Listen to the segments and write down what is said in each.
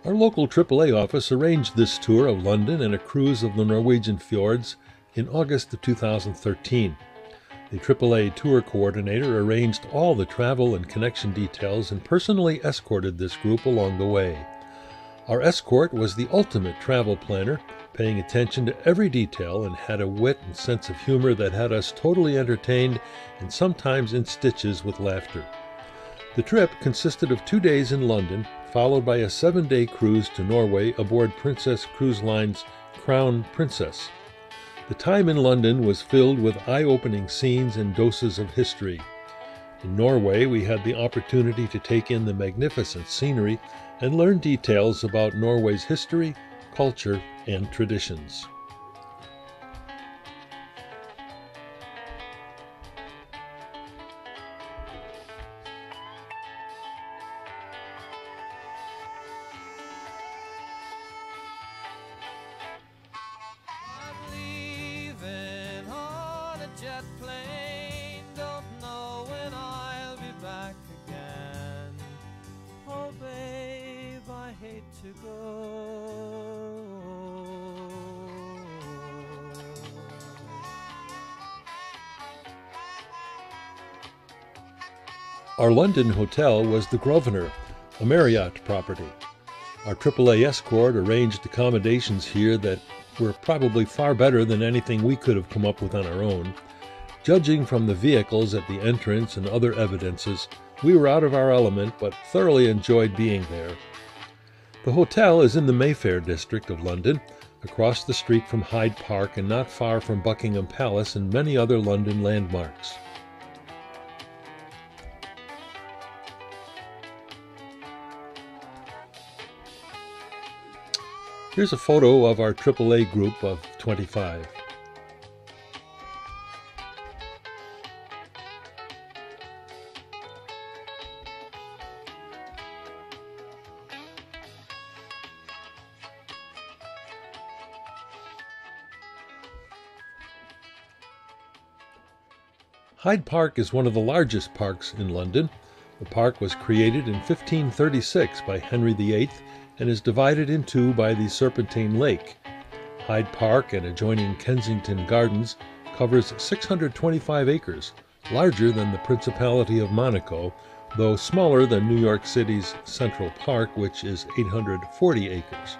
Our local AAA office arranged this tour of London and a cruise of the Norwegian fjords in August of 2013. The AAA tour coordinator arranged all the travel and connection details and personally escorted this group along the way. Our escort was the ultimate travel planner, paying attention to every detail and had a wit and sense of humor that had us totally entertained and sometimes in stitches with laughter. The trip consisted of 2 days in London, followed by a 7-day cruise to Norway aboard Princess Cruise Line's Crown Princess. The time in London was filled with eye-opening scenes and doses of history. In Norway, we had the opportunity to take in the magnificent scenery and learn details about Norway's history, culture, and traditions. Jet plane, don't know when I'll be back again. Oh babe, I hate to go. Our London hotel was the Grosvenor, a Marriott property. Our AAA escort arranged accommodations here that were probably far better than anything we could have come up with on our own. Judging from the vehicles at the entrance and other evidences, we were out of our element but thoroughly enjoyed being there. The hotel is in the Mayfair district of London, across the street from Hyde Park and not far from Buckingham Palace and many other London landmarks. Here's a photo of our AAA group of 25. Hyde Park is one of the largest parks in London. The park was created in 1536 by Henry VIII and is divided in two by the Serpentine Lake. Hyde Park and adjoining Kensington Gardens covers 625 acres, larger than the Principality of Monaco, though smaller than New York City's Central Park, which is 840 acres.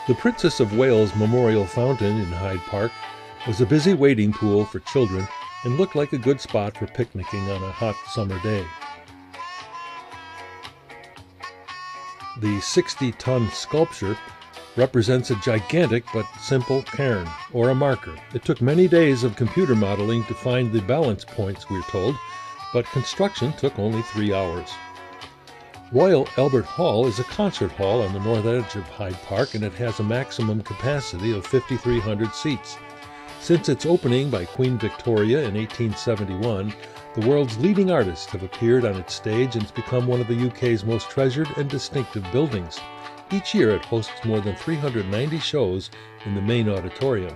The Princess of Wales Memorial Fountain in Hyde Park was a busy wading pool for children and looked like a good spot for picnicking on a hot summer day. The 60-ton sculpture represents a gigantic but simple cairn, or a marker. It took many days of computer modeling to find the balance points, we're told, but construction took only 3 hours. Royal Albert Hall is a concert hall on the north edge of Hyde Park, and it has a maximum capacity of 5,300 seats. Since its opening by Queen Victoria in 1871, the world's leading artists have appeared on its stage and it's become one of the UK's most treasured and distinctive buildings. Each year it hosts more than 390 shows in the main auditorium.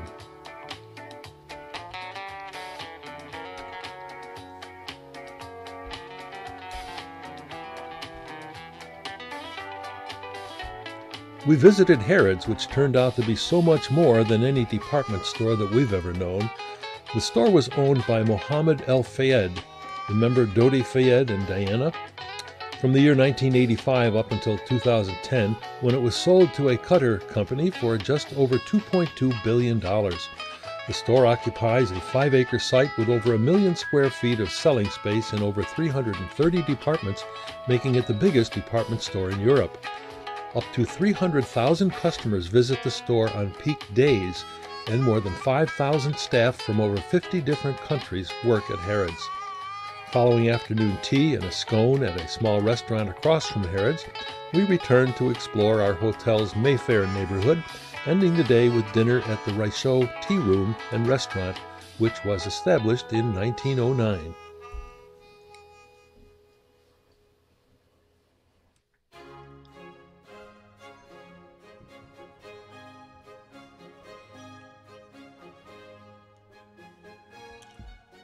We visited Harrods, which turned out to be so much more than any department store that we've ever known. The store was owned by Mohammed El Fayed. Remember Dodi Fayed and Diana? From the year 1985 up until 2010, when it was sold to a Qatar company for just over $2.2 billion. The store occupies a 5-acre site with over 1 million square feet of selling space and over 330 departments, making it the biggest department store in Europe. Up to 300,000 customers visit the store on peak days, and more than 5,000 staff from over 50 different countries work at Harrods. Following afternoon tea and a scone at a small restaurant across from Harrods, we return to explore our hotel's Mayfair neighborhood, ending the day with dinner at the Richaud Tea Room and Restaurant, which was established in 1909.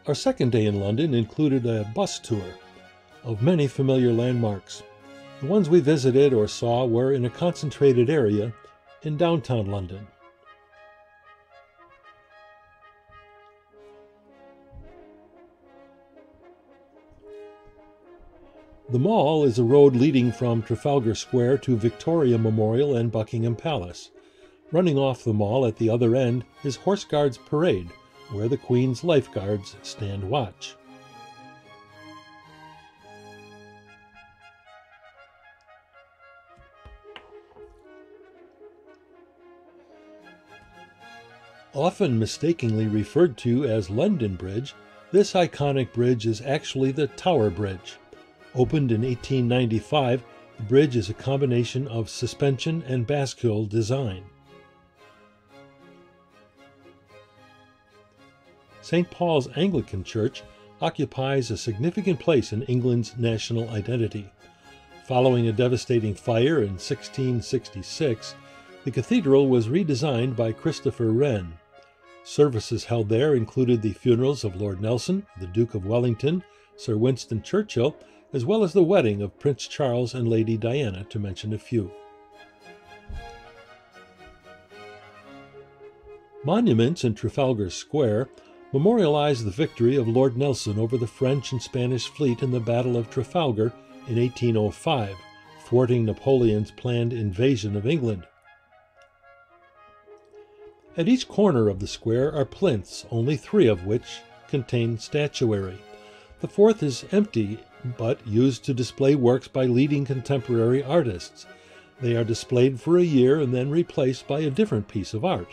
Our second day in London included a bus tour of many familiar landmarks. The ones we visited or saw were in a concentrated area in downtown London. The Mall is a road leading from Trafalgar Square to Victoria Memorial and Buckingham Palace. Running off the Mall at the other end is Horse Guards Parade, where the Queen's lifeguards stand watch. Often mistakenly referred to as London Bridge, this iconic bridge is actually the Tower Bridge. Opened in 1895, the bridge is a combination of suspension and bascule design. St. Paul's Anglican Church occupies a significant place in England's national identity. Following a devastating fire in 1666, the cathedral was redesigned by Christopher Wren. Services held there included the funerals of Lord Nelson, the Duke of Wellington, Sir Winston Churchill, as well as the wedding of Prince Charles and Lady Diana, to mention a few. Monuments in Trafalgar Square memorialize the victory of Lord Nelson over the French and Spanish fleet in the Battle of Trafalgar in 1805, thwarting Napoleon's planned invasion of England. At each corner of the square are plinths, only 3 of which contain statuary. The 4th is empty, but used to display works by leading contemporary artists. They are displayed for a year and then replaced by a different piece of art.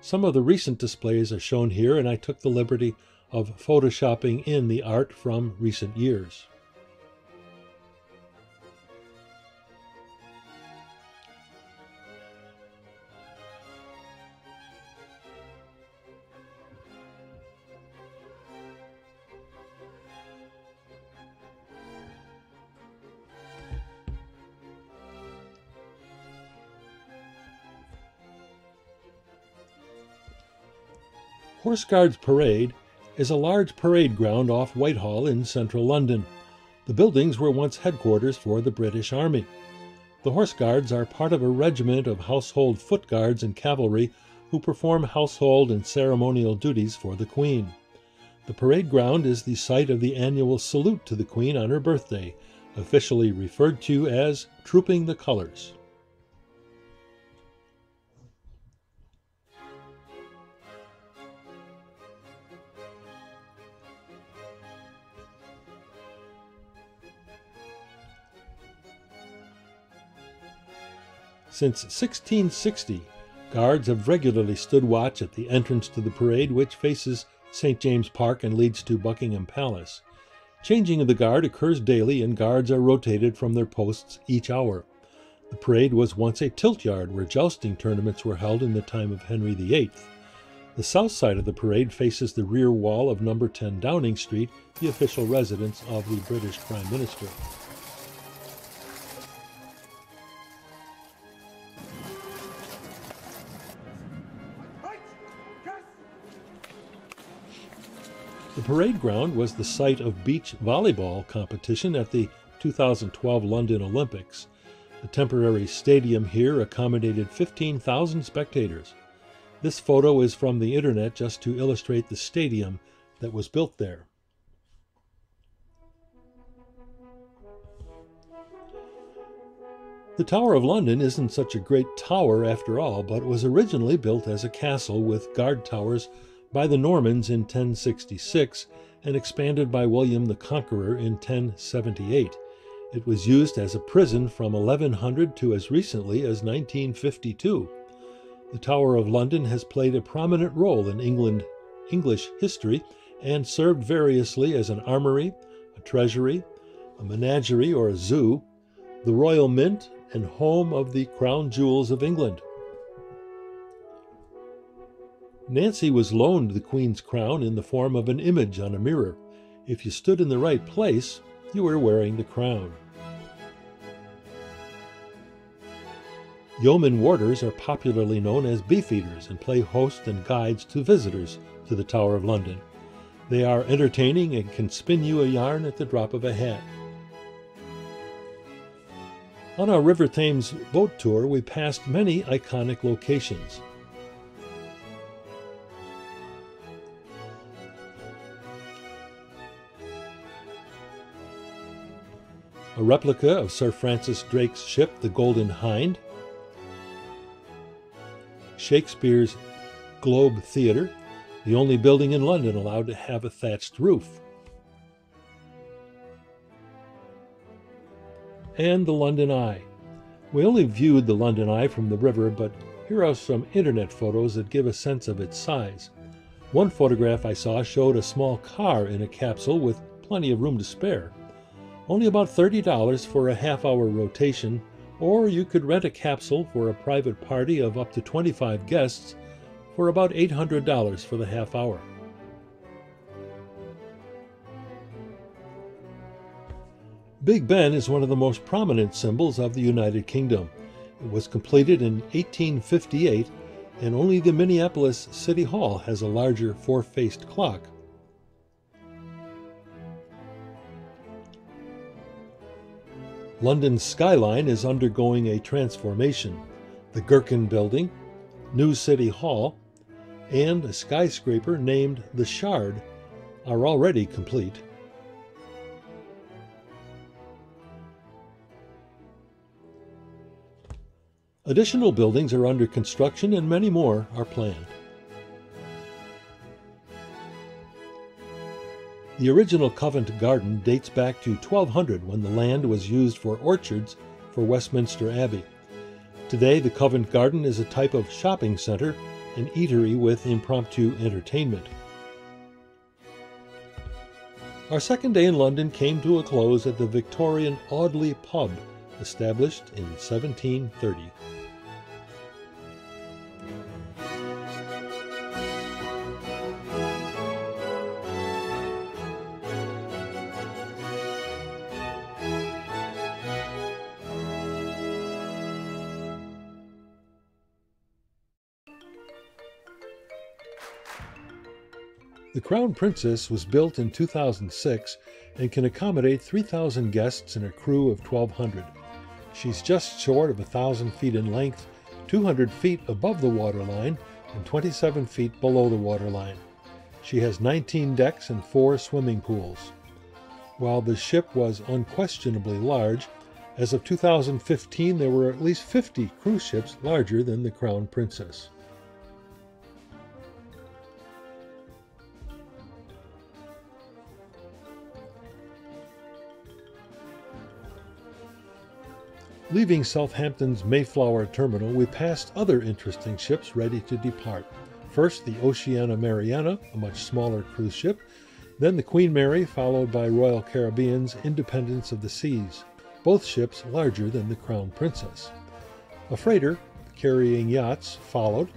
Some of the recent displays are shown here, and I took the liberty of photoshopping in the art from recent years. Horse Guards Parade is a large parade ground off Whitehall in central London. The buildings were once headquarters for the British Army. The Horse Guards are part of a regiment of household foot guards and cavalry who perform household and ceremonial duties for the Queen. The parade ground is the site of the annual salute to the Queen on her birthday, officially referred to as Trooping the Colors. Since 1660, guards have regularly stood watch at the entrance to the parade, which faces St. James Park and leads to Buckingham Palace. Changing of the guard occurs daily, and guards are rotated from their posts each hour. The parade was once a tilt yard where jousting tournaments were held in the time of Henry VIII. The south side of the parade faces the rear wall of number 10 Downing Street, the official residence of the British Prime Minister. The parade ground was the site of beach volleyball competition at the 2012 London Olympics. The temporary stadium here accommodated 15,000 spectators. This photo is from the internet just to illustrate the stadium that was built there. The Tower of London isn't such a great tower after all, but was originally built as a castle with guard towers by the Normans in 1066 and expanded by William the Conqueror in 1078. It was used as a prison from 1100 to as recently as 1952. The Tower of London has played a prominent role in English history and served variously as an armory, a treasury, a menagerie or a zoo, the Royal Mint, and home of the crown jewels of England. Nancy was loaned the Queen's crown in the form of an image on a mirror. If you stood in the right place, you were wearing the crown. Yeoman warders are popularly known as beefeaters and play host and guides to visitors to the Tower of London. They are entertaining and can spin you a yarn at the drop of a hat. On our River Thames boat tour, we passed many iconic locations. A replica of Sir Francis Drake's ship, the Golden Hind, Shakespeare's Globe Theatre, the only building in London allowed to have a thatched roof, and the London Eye. We only viewed the London Eye from the river, but here are some internet photos that give a sense of its size. One photograph I saw showed a small car in a capsule with plenty of room to spare. Only about $30 for a half-hour rotation, or you could rent a capsule for a private party of up to 25 guests for about $800 for the half hour. Big Ben is one of the most prominent symbols of the United Kingdom. It was completed in 1858, and only the Minneapolis City Hall has a larger four-faced clock. London's skyline is undergoing a transformation. The Gherkin Building, New City Hall, and a skyscraper named the Shard are already complete. Additional buildings are under construction and many more are planned. The original Covent Garden dates back to 1200 when the land was used for orchards for Westminster Abbey. Today, the Covent Garden is a type of shopping center and eatery with impromptu entertainment. Our second day in London came to a close at the Victorian Audley Pub, established in 1730. The Crown Princess was built in 2006 and can accommodate 3,000 guests and a crew of 1,200. She's just short of 1,000 feet in length, 200 feet above the waterline, and 27 feet below the waterline. She has 19 decks and 4 swimming pools. While the ship was unquestionably large, as of 2015 there were at least 50 cruise ships larger than the Crown Princess. Leaving Southampton's Mayflower Terminal, we passed other interesting ships ready to depart. First, the Oceania Mariana, a much smaller cruise ship, then the Queen Mary, followed by Royal Caribbean's Independence of the Seas, both ships larger than the Crown Princess. A freighter carrying yachts followed,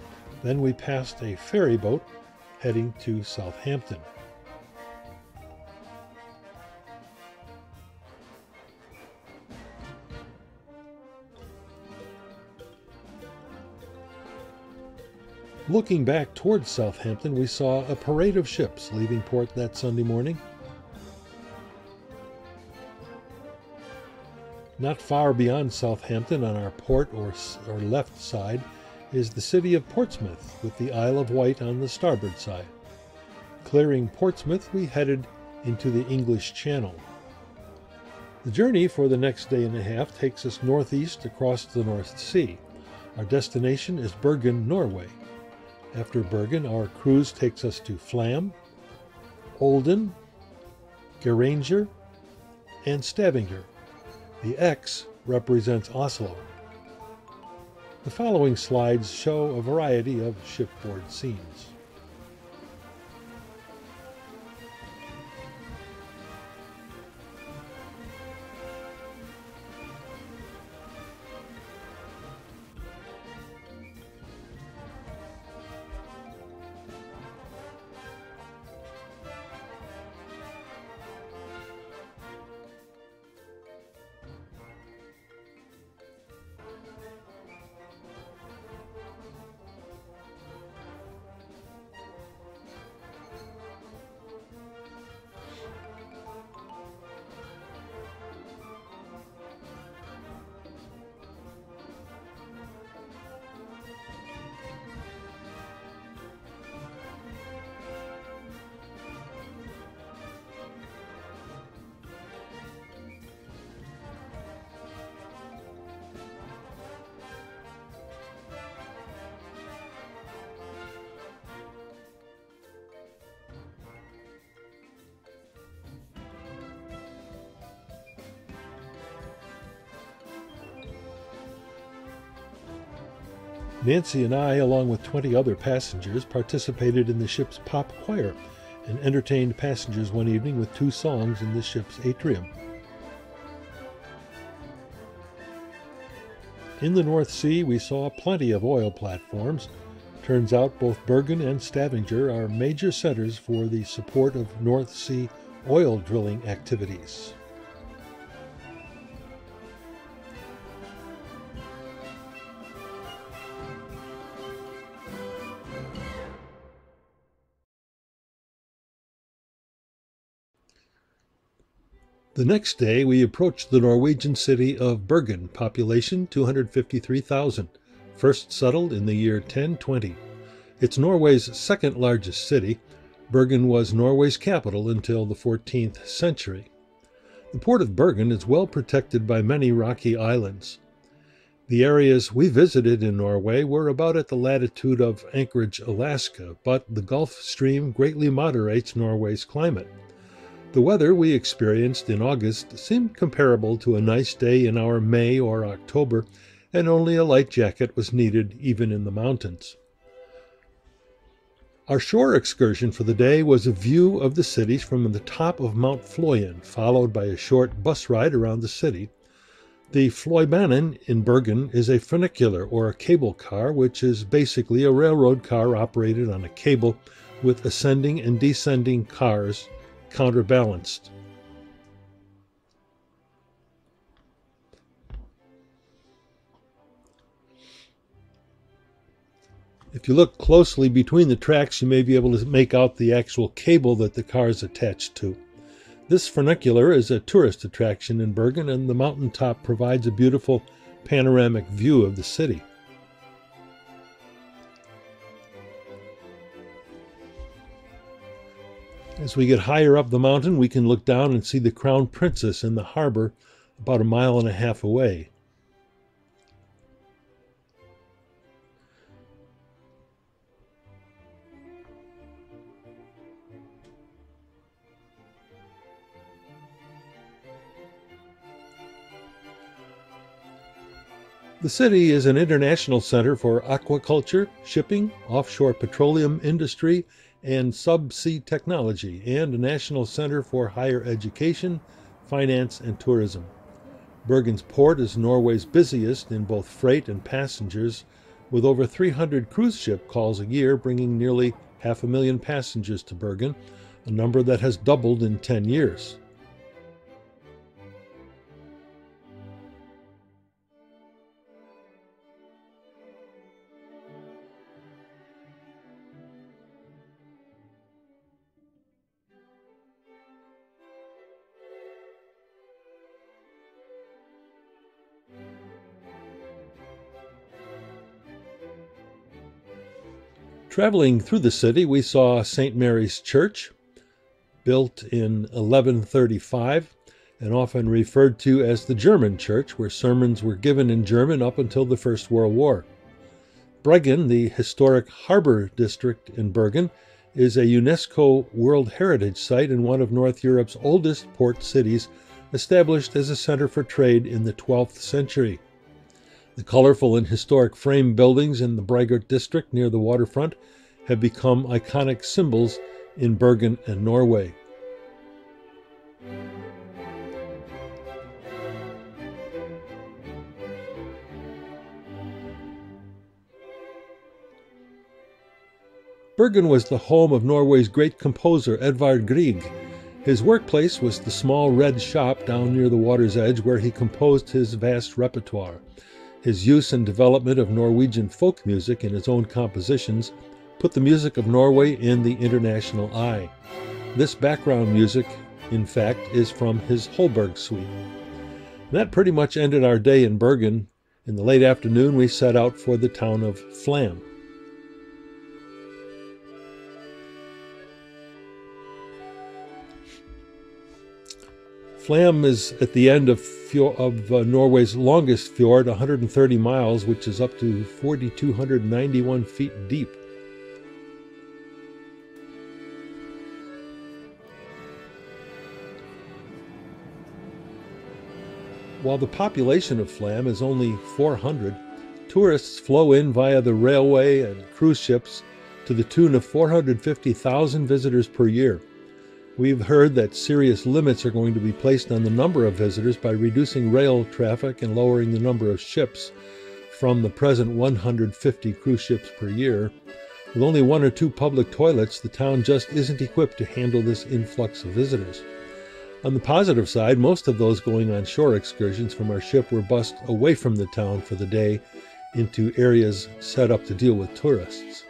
then we passed a ferry boat heading to Southampton. Looking back towards Southampton, we saw a parade of ships leaving port that Sunday morning. Not far beyond Southampton on our port or left side is the city of Portsmouth with the Isle of Wight on the starboard side. Clearing Portsmouth, we headed into the English Channel. The journey for the next day and a half takes us northeast across the North Sea. Our destination is Bergen, Norway. After Bergen, our cruise takes us to Flam, Olden, Geiranger, and Stavanger. The X represents Oslo. The following slides show a variety of shipboard scenes. Nancy and I, along with 20 other passengers, participated in the ship's pop choir and entertained passengers one evening with 2 songs in the ship's atrium. In the North Sea, we saw plenty of oil platforms. Turns out both Bergen and Stavanger are major centers for the support of North Sea oil drilling activities. The next day, we approached the Norwegian city of Bergen, population 253,000, first settled in the year 1020. It's Norway's second largest city. Bergen was Norway's capital until the 14th century. The port of Bergen is well protected by many rocky islands. The areas we visited in Norway were about at the latitude of Anchorage, Alaska, but the Gulf Stream greatly moderates Norway's climate. The weather we experienced in August seemed comparable to a nice day in our May or October, and only a light jacket was needed even in the mountains. Our shore excursion for the day was a view of the cities from the top of Mount Fløyen, followed by a short bus ride around the city. The Fløibanen in Bergen is a funicular or a cable car, which is basically a railroad car operated on a cable with ascending and descending cars counterbalanced. If you look closely between the tracks, you may be able to make out the actual cable that the car is attached to. This funicular is a tourist attraction in Bergen, and the mountaintop provides a beautiful panoramic view of the city. As we get higher up the mountain, we can look down and see the Crown Princess in the harbor about 1.5 miles away. The city is an international center for aquaculture, shipping, offshore petroleum industry, and subsea technology, and a national center for higher education, finance, and tourism. Bergen's port is Norway's busiest in both freight and passengers, with over 300 cruise ship calls a year, bringing nearly 500,000 passengers to Bergen, a number that has doubled in 10 years. Traveling through the city, we saw St. Mary's Church, built in 1135 and often referred to as the German Church, where sermons were given in German up until the First World War. Bryggen, the historic harbor district in Bergen, is a UNESCO World Heritage Site and one of North Europe's oldest port cities, established as a center for trade in the 12th century. The colorful and historic frame buildings in the Braggart district near the waterfront have become iconic symbols in Bergen and Norway. Bergen was the home of Norway's great composer Edvard Grieg. His workplace was the small red shop down near the water's edge where he composed his vast repertoire. His use and development of Norwegian folk music in his own compositions put the music of Norway in the international eye. This background music, in fact, is from his Holberg suite. That pretty much ended our day in Bergen. In the late afternoon, we set out for the town of Flam. Flam is at the end of Norway's longest fjord, 130 miles, which is up to 4,291 feet deep. While the population of Flam is only 400, tourists flow in via the railway and cruise ships to the tune of 450,000 visitors per year. We've heard that serious limits are going to be placed on the number of visitors by reducing rail traffic and lowering the number of ships from the present 150 cruise ships per year. With only 1 or 2 public toilets, the town just isn't equipped to handle this influx of visitors. On the positive side, most of those going on shore excursions from our ship were bussed away from the town for the day into areas set up to deal with tourists.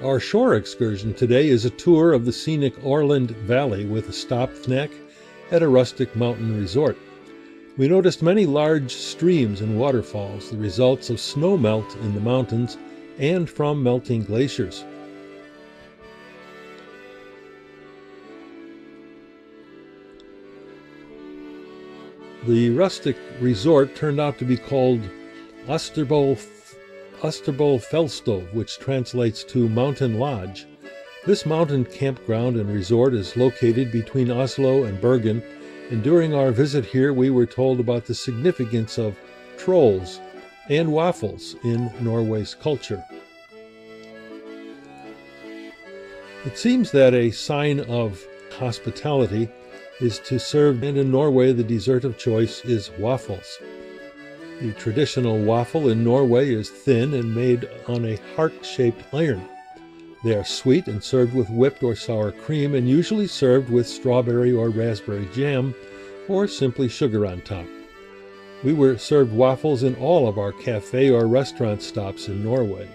Our shore excursion today is a tour of the scenic Orland Valley with a stop snack at a rustic mountain resort. We noticed many large streams and waterfalls, the results of snow melt in the mountains and from melting glaciers. The rustic resort turned out to be called Osterbo Fellstove, which translates to Mountain Lodge. This mountain campground and resort is located between Oslo and Bergen, and during our visit here we were told about the significance of trolls and waffles in Norway's culture. It seems that a sign of hospitality is to serve, and in Norway the dessert of choice is waffles. The traditional waffle in Norway is thin and made on a heart-shaped iron. They are sweet and served with whipped or sour cream, and usually served with strawberry or raspberry jam, or simply sugar on top. We were served waffles in all of our cafe or restaurant stops in Norway.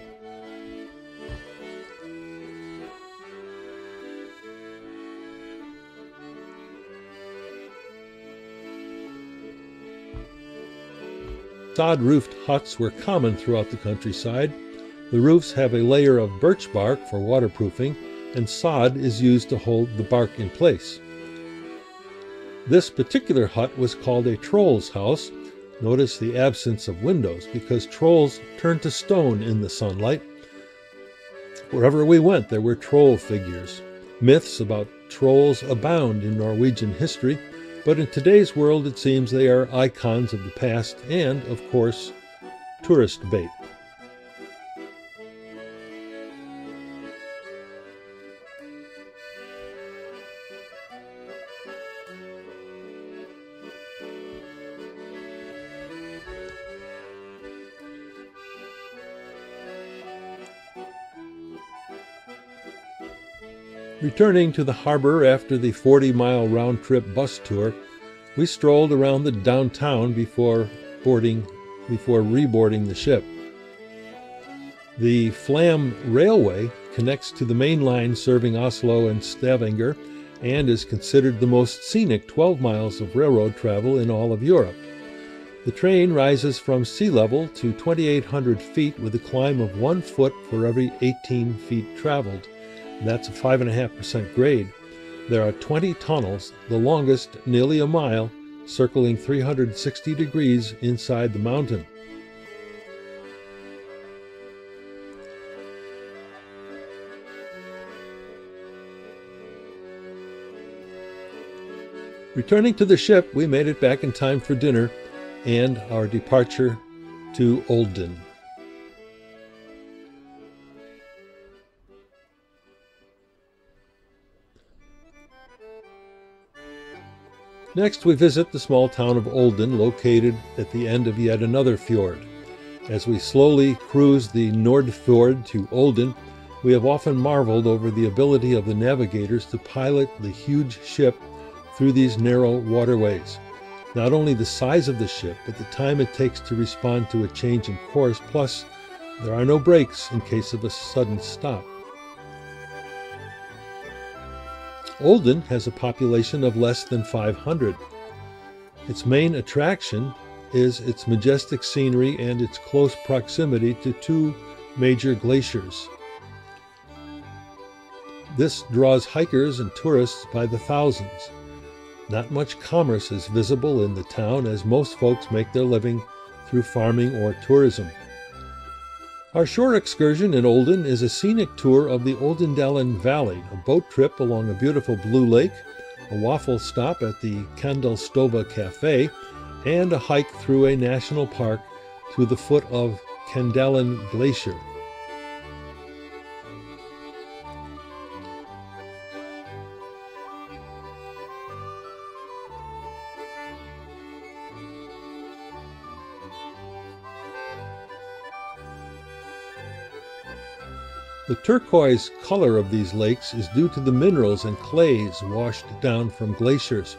Sod-roofed huts were common throughout the countryside. The roofs have a layer of birch bark for waterproofing, and sod is used to hold the bark in place. This particular hut was called a troll's house. Notice the absence of windows, because trolls turn to stone in the sunlight. Wherever we went, there were troll figures. Myths about trolls abound in Norwegian history, but in today's world it seems they are icons of the past and, of course, tourist bait. Returning to the harbor after the 40-mile round-trip bus tour, we strolled around the downtown before boarding before reboarding the ship. The Flam Railway connects to the main line serving Oslo and Stavanger and is considered the most scenic 12 miles of railroad travel in all of Europe. The train rises from sea level to 2,800 feet with a climb of 1 foot for every 18 feet traveled. That's a 5.5% grade. There are 20 tunnels, the longest nearly a mile, circling 360 degrees inside the mountain. Returning to the ship, we made it back in time for dinner and our departure to Olden. Next, we visit the small town of Olden, located at the end of yet another fjord. As we slowly cruise the Nordfjord to Olden, we have often marveled over the ability of the navigators to pilot the huge ship through these narrow waterways. Not only the size of the ship, but the time it takes to respond to a change in course, plus there are no brakes in case of a sudden stop. Olden has a population of less than 500. Its main attraction is its majestic scenery and its close proximity to two major glaciers. This draws hikers and tourists by the thousands. Not much commerce is visible in the town, as most folks make their living through farming or tourism. Our shore excursion in Olden is a scenic tour of the Oldendalen Valley, a boat trip along a beautiful blue lake, a waffle stop at the Kandalstova Cafe, and a hike through a national park to the foot of Kandalen Glacier. The turquoise color of these lakes is due to the minerals and clays washed down from glaciers.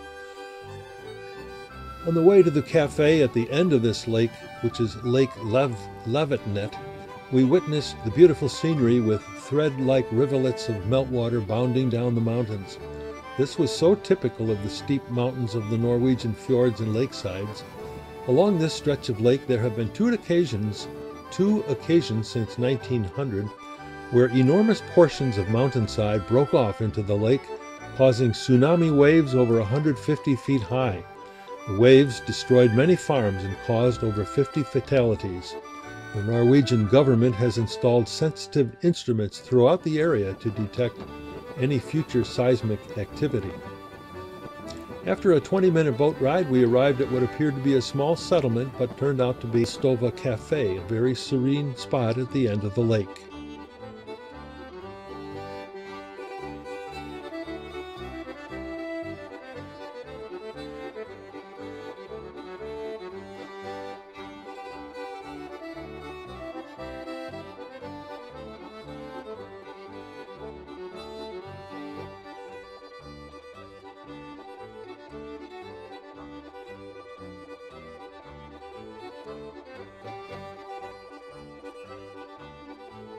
On the way to the cafe at the end of this lake, which is Lake Levatnet, we witnessed the beautiful scenery with thread-like rivulets of meltwater bounding down the mountains. This was so typical of the steep mountains of the Norwegian fjords and lakesides. Along this stretch of lake there have been two occasions since 1900 where enormous portions of mountainside broke off into the lake, causing tsunami waves over 150 feet high. The waves destroyed many farms and caused over 50 fatalities. The Norwegian government has installed sensitive instruments throughout the area to detect any future seismic activity. After a 20-minute boat ride, we arrived at what appeared to be a small settlement, but turned out to be Stova Cafe, a very serene spot at the end of the lake.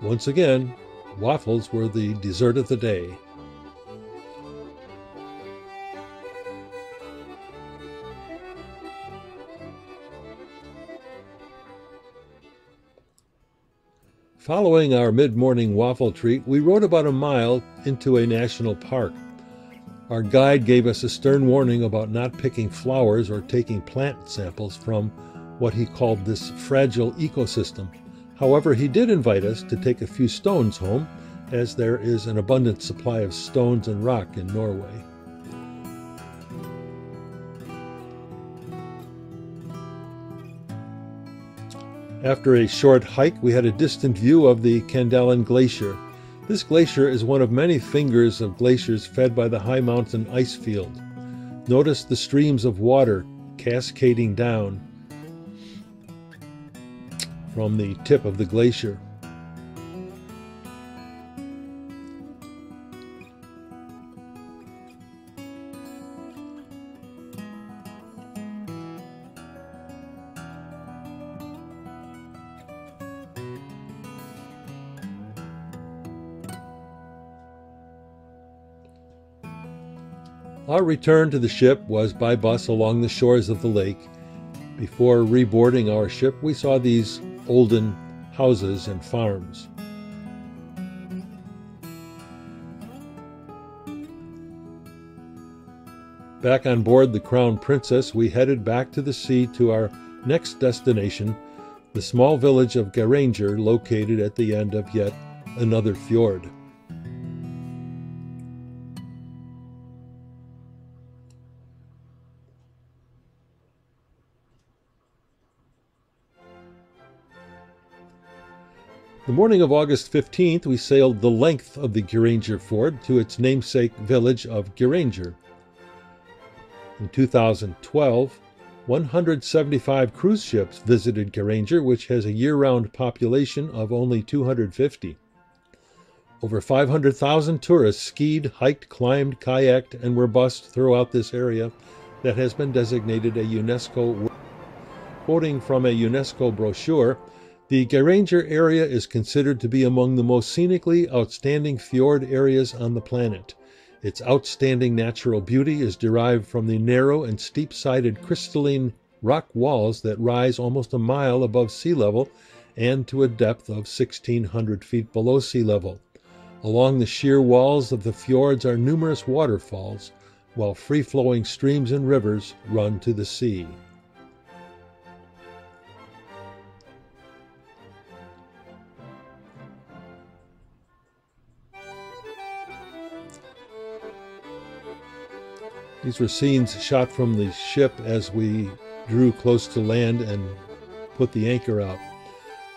Once again, waffles were the dessert of the day. Following our mid-morning waffle treat, we rode about a mile into a national park. Our guide gave us a stern warning about not picking flowers or taking plant samples from what he called this fragile ecosystem. However, he did invite us to take a few stones home, as there is an abundant supply of stones and rock in Norway. After a short hike, we had a distant view of the Kandalen Glacier. This glacier is one of many fingers of glaciers fed by the high mountain ice field. Notice the streams of water cascading down from the tip of the glacier. Our return to the ship was by bus along the shores of the lake. Before reboarding our ship, we saw these olden houses and farms. Back on board the Crown Princess, we headed back to the sea to our next destination, the small village of Geiranger, located at the end of yet another fjord. The morning of August 15th, we sailed the length of the Geiranger Fjord to its namesake village of Geiranger. In 2012, 175 cruise ships visited Geiranger, which has a year-round population of only 250. Over 500,000 tourists skied, hiked, climbed, kayaked, and were bused throughout this area that has been designated a UNESCO. Quoting from a UNESCO brochure, the Geiranger area is considered to be among the most scenically outstanding fjord areas on the planet. Its outstanding natural beauty is derived from the narrow and steep-sided crystalline rock walls that rise almost a mile above sea level and to a depth of 1,600 feet below sea level. Along the sheer walls of the fjords are numerous waterfalls, while free-flowing streams and rivers run to the sea. These were scenes shot from the ship as we drew close to land and put the anchor out.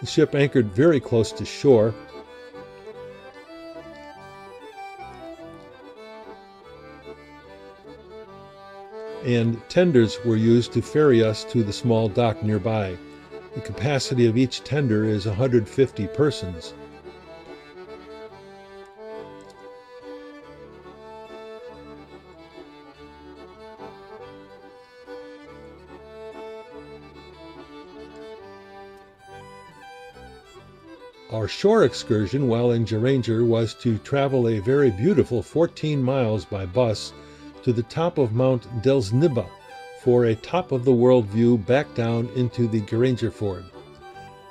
The ship anchored very close to shore. And tenders were used to ferry us to the small dock nearby. The capacity of each tender is 150 persons. Our shore excursion while in Geiranger was to travel a very beautiful 14 miles by bus to the top of Mount Delsniba for a top-of-the-world view back down into the Geiranger Fjord.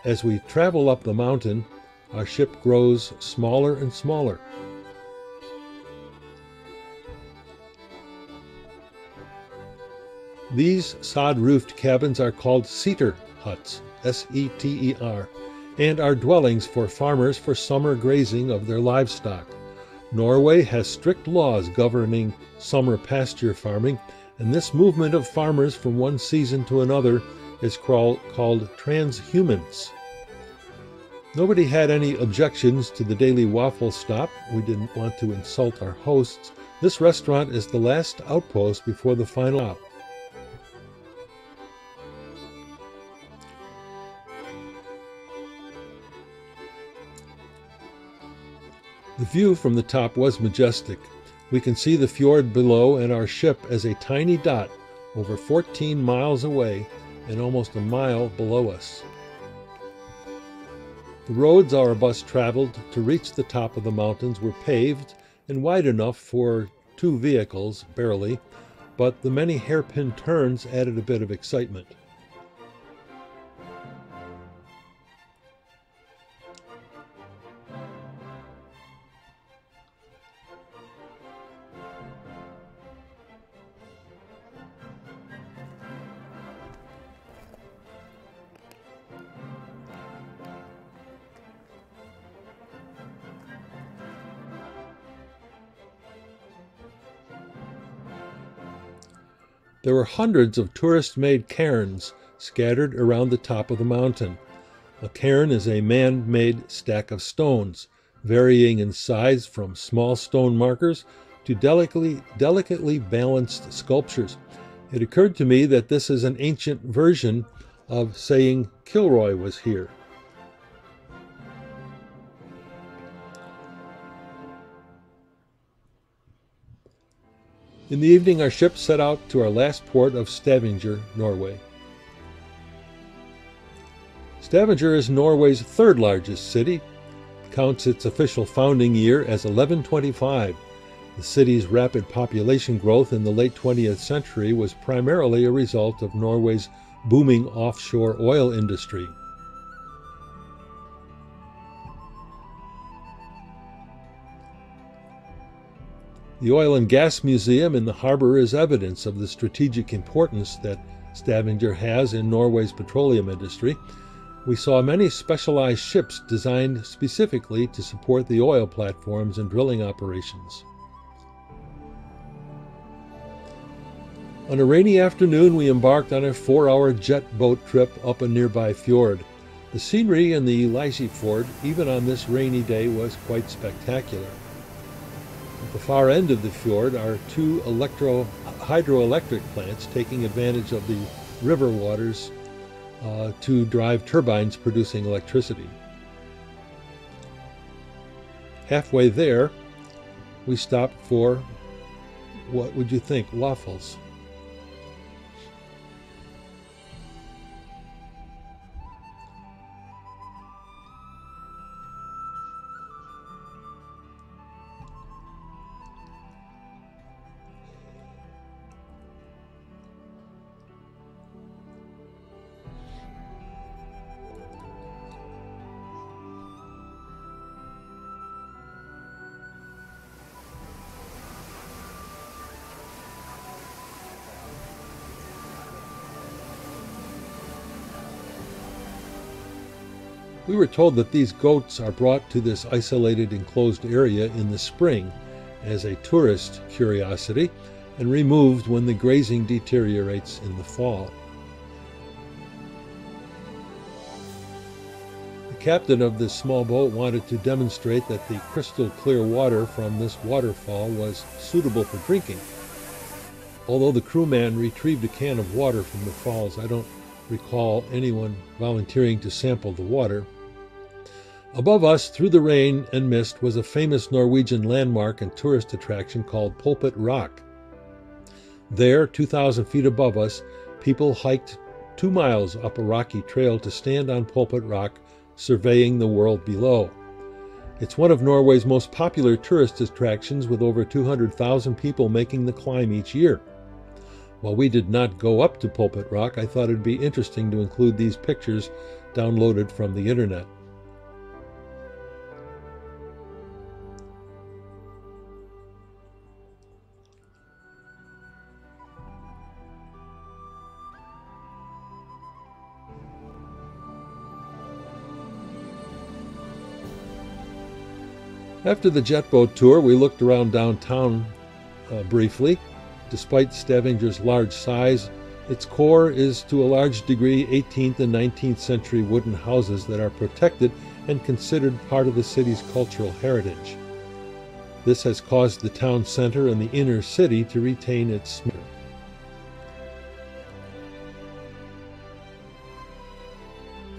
As we travel up the mountain, our ship grows smaller and smaller. These sod-roofed cabins are called seter huts, S-E-T-E-R, and are dwellings for farmers for summer grazing of their livestock. Norway has strict laws governing summer pasture farming, and this movement of farmers from one season to another is called transhumance. Nobody had any objections to the daily waffle stop. We didn't want to insult our hosts. This restaurant is the last outpost before the final stop. The view from the top was majestic. We can see the fjord below and our ship as a tiny dot over 14 miles away and almost a mile below us. The roads our bus traveled to reach the top of the mountains were paved and wide enough for 2 vehicles, barely, but the many hairpin turns added a bit of excitement. There were hundreds of tourist-made cairns scattered around the top of the mountain. A cairn is a man-made stack of stones, varying in size from small stone markers to delicately balanced sculptures. It occurred to me that this is an ancient version of saying Kilroy was here. In the evening, our ship set out to our last port of Stavanger, Norway. Stavanger is Norway's 3rd largest city, counts its official founding year as 1125, The city's rapid population growth in the late 20th century was primarily a result of Norway's booming offshore oil industry. The Oil and Gas Museum in the harbor is evidence of the strategic importance that Stavanger has in Norway's petroleum industry. We saw many specialized ships designed specifically to support the oil platforms and drilling operations. On a rainy afternoon, we embarked on a 4-hour jet boat trip up a nearby fjord. The scenery in the Fjord, even on this rainy day, was quite spectacular. At the far end of the fjord are two hydroelectric plants taking advantage of the river waters to drive turbines producing electricity. Halfway there, we stopped for, what would you think, waffles. We were told that these goats are brought to this isolated enclosed area in the spring as a tourist curiosity and removed when the grazing deteriorates in the fall. The captain of this small boat wanted to demonstrate that the crystal clear water from this waterfall was suitable for drinking. Although the crewman retrieved a can of water from the falls, I don't recall anyone volunteering to sample the water. Above us, through the rain and mist, was a famous Norwegian landmark and tourist attraction called Pulpit Rock. There, 2,000 feet above us, people hiked 2 miles up a rocky trail to stand on Pulpit Rock, surveying the world below. It's one of Norway's most popular tourist attractions, with over 200,000 people making the climb each year. While we did not go up to Pulpit Rock, I thought it'd be interesting to include these pictures downloaded from the internet. After the jet boat tour, we looked around downtown briefly. Despite Stavanger's large size, its core is to a large degree 18th and 19th century wooden houses that are protected and considered part of the city's cultural heritage. This has caused the town center and the inner city to retain its smear.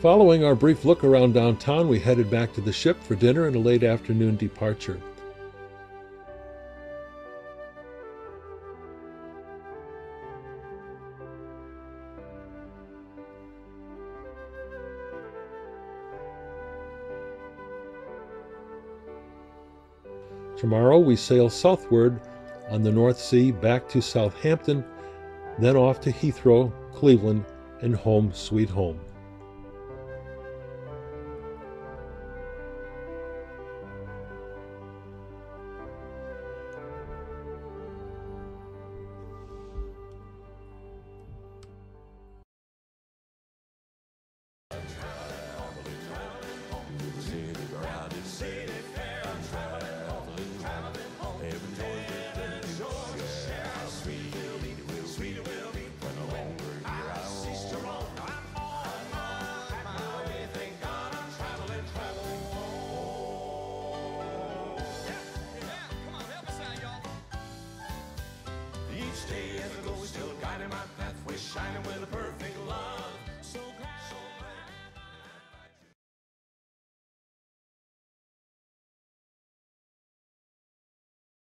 Following our brief look around downtown, we headed back to the ship for dinner and a late afternoon departure. Tomorrow we sail southward on the North Sea back to Southampton, then off to Heathrow, Cleveland, and home sweet home. Each day as I go, still guiding my pathway, shining with a perfect light.